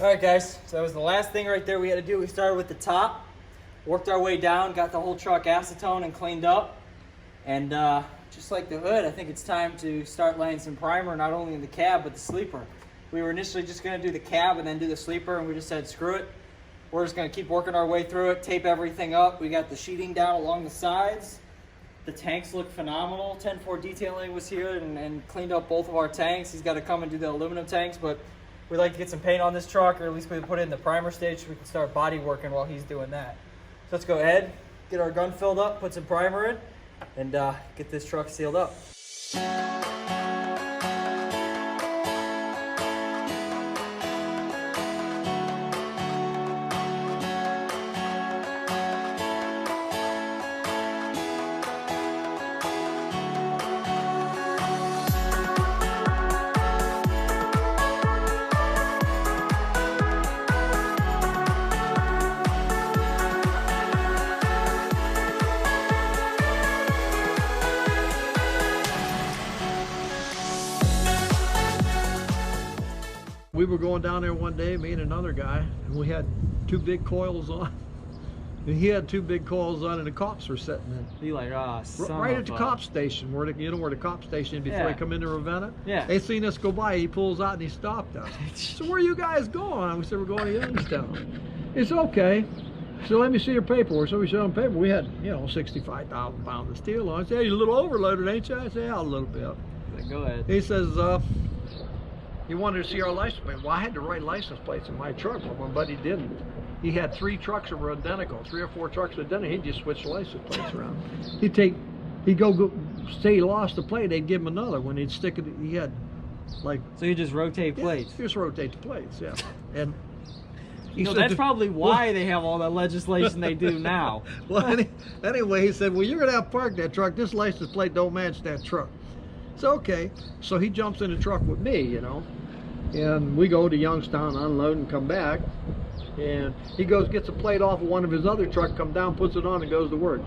Alright guys, so that was the last thing right there we had to do. We started with the top, worked our way down, got the whole truck acetone and cleaned up. And just like the hood, I think it's time to start laying some primer, not only in the cab, but the sleeper. We were initially just gonna do the cab and then do the sleeper, and we just said, screw it. We're just gonna keep working our way through it, tape everything up. We got the sheeting down along the sides. The tanks look phenomenal. 10-4 Detailing was here and cleaned up both of our tanks. He's gotta come and do the aluminum tanks, but we'd like to get some paint on this truck, or at least we put it in the primer stage so we can start body working while he's doing that. So let's go ahead, get our gun filled up, put some primer in, and get this truck sealed up. We were going down there one day, me and another guy, and we had two big coils on. And he had two big coils on, and the cops were sitting in. Be like, right at the cop station, where you know where the cop station is before you come into Ravenna? Yeah. They seen us go by, he pulls out and he stopped us. So where are you guys going? We said, we're going to Youngstown. It's okay. So let me see your paperwork. So we showed him paper. We had, 65,000 pounds of steel on. I said, hey, you're a little overloaded, ain't you? I said, yeah, a little bit. Go ahead. He says, he wanted to see our license plate. Well, I had the right license plates in my truck, but my buddy didn't. He had 3 trucks that were identical, 3 or 4 trucks were identical. He'd just switch the license plates around. He'd go say he lost the plate, they'd give him another one. He'd stick it, he had like... So you just rotate plates? Yeah, just rotate the plates, yeah. And that's probably why they have all that legislation they do now. Well, anyway, he said, well, you're gonna have to park that truck. This license plate don't match that truck. So okay, so he jumps in the truck with me, and we go to Youngstown, unload and come back, and he goes, gets a plate off of one of his other truck, come down, puts it on, and goes to work.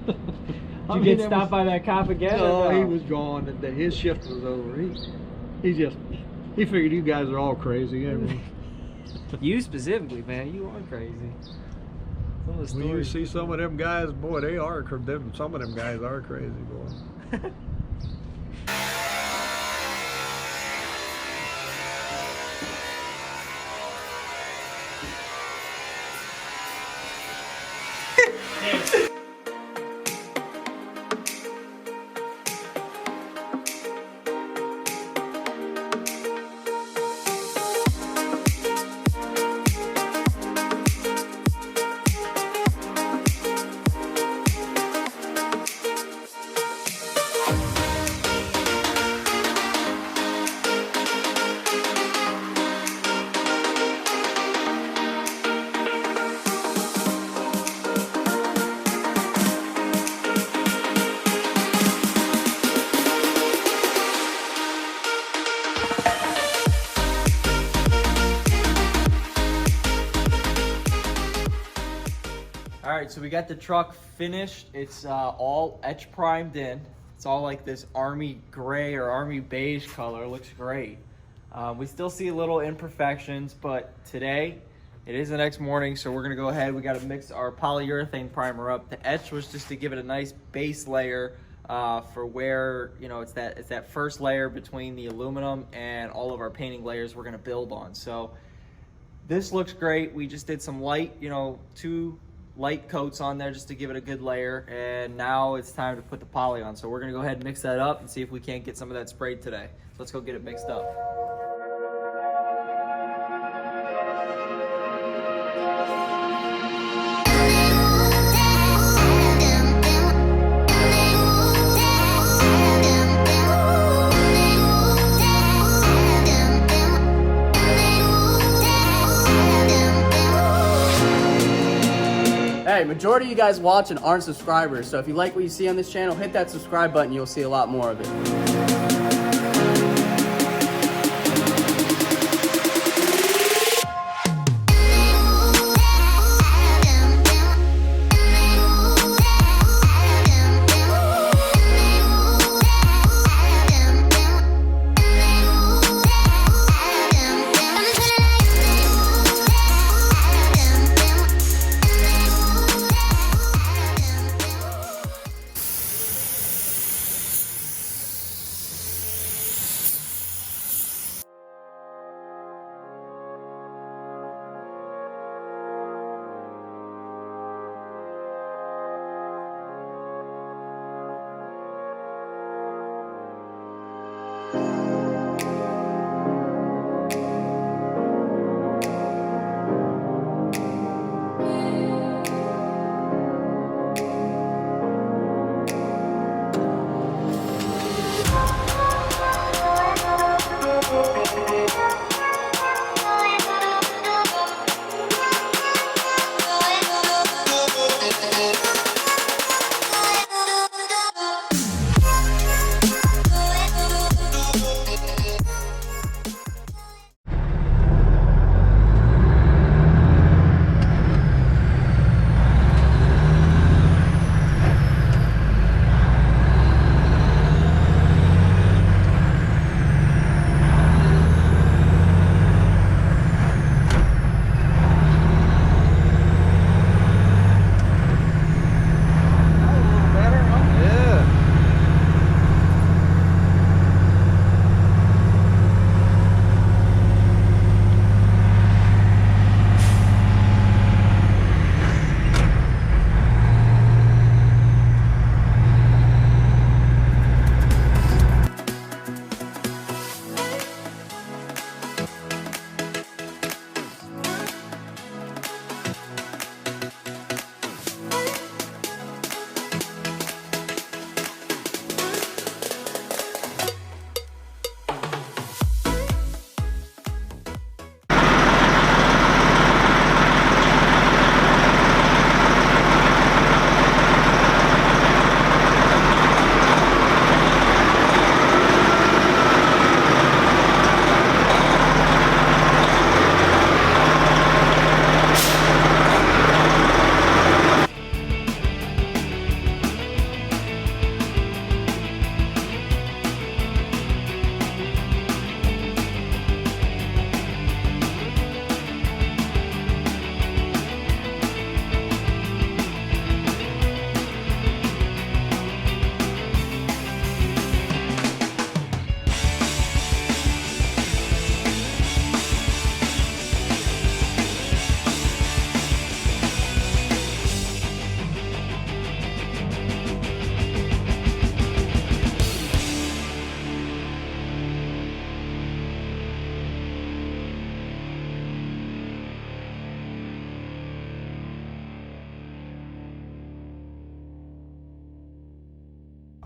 Did you get stopped by that cop again? No, he was gone. His shift was over. He figured you guys are all crazy. You specifically, man, you are crazy. When you see some of them guys, boy, they are. Some of them guys are crazy, boy. Alright, so we got the truck finished. It's all etch primed in. It's all like this army gray or army beige color. Looks great. We still see little imperfections, but today it is the next morning, so we're gonna go ahead. We gotta mix our polyurethane primer up. The etch was just to give it a nice base layer for where, it's that first layer between the aluminum and all of our painting layers we're gonna build on. So this looks great. We just did some light, 2 light coats on there just to give it a good layer, and now it's time to put the poly on. So we're gonna go ahead and mix that up and see if we can't get some of that sprayed today. So let's go get it mixed up. Hey, majority of you guys watching aren't subscribers, so if you like what you see on this channel, hit that subscribe button, you'll see a lot more of it.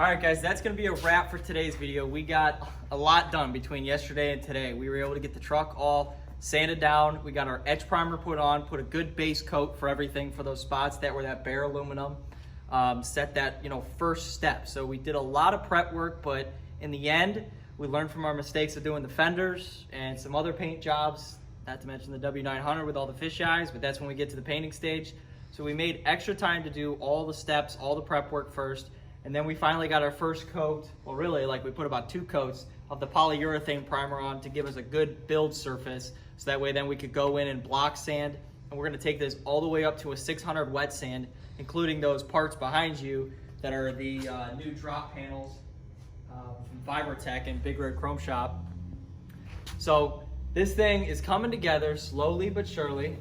All right, guys, that's gonna be a wrap for today's video. We got a lot done between yesterday and today. We were able to get the truck all sanded down. We got our etch primer put on, put a good base coat for everything for those spots that were that bare aluminum. Set that, first step. So we did a lot of prep work, but in the end, we learned from our mistakes of doing the fenders and some other paint jobs, not to mention the W900 with all the fish eyes, but that's when we get to the painting stage. So we made extra time to do all the steps, all the prep work first, and then we finally got our first coat. Well, really, we put about 2 coats of the polyurethane primer on to give us a good build surface, so that way then we could go in and block sand, and we're gonna take this all the way up to a 600 wet sand, including those parts behind you that are the new drop panels from Vibertech and Big Red Chrome Shop. So this thing is coming together slowly but surely.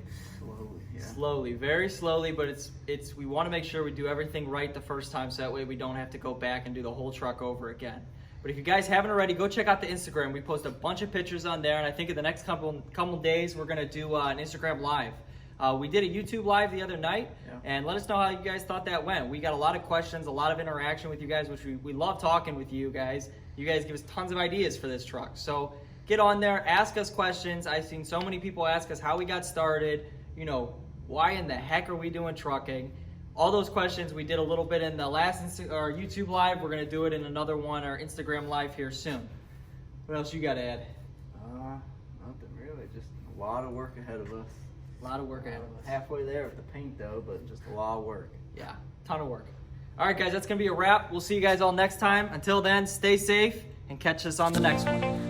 Slowly, very slowly, but it's we want to make sure we do everything right the first time, so that way we don't have to go back and do the whole truck over again. But if you guys haven't already, go check out the Instagram. We post a bunch of pictures on there, and I think in the next couple days we're gonna do an Instagram live. We did a YouTube live the other night, and let us know how you guys thought that went. We got a lot of questions, a lot of interaction with you guys, which we love talking with you guys. You guys give us tons of ideas for this truck. So get on there, ask us questions. I've seen so many people ask us how we got started, why in the heck are we doing trucking? All those questions we did a little bit in the last our YouTube live. We're gonna do it in another one, our Instagram live here soon. What else you got to add? Nothing really, just a lot of work ahead of us. A lot of work ahead of us. Halfway there with the paint though, but just a lot of work. Yeah, ton of work. All right, guys, that's gonna be a wrap. We'll see you guys all next time. Until then, stay safe and catch us on the next one.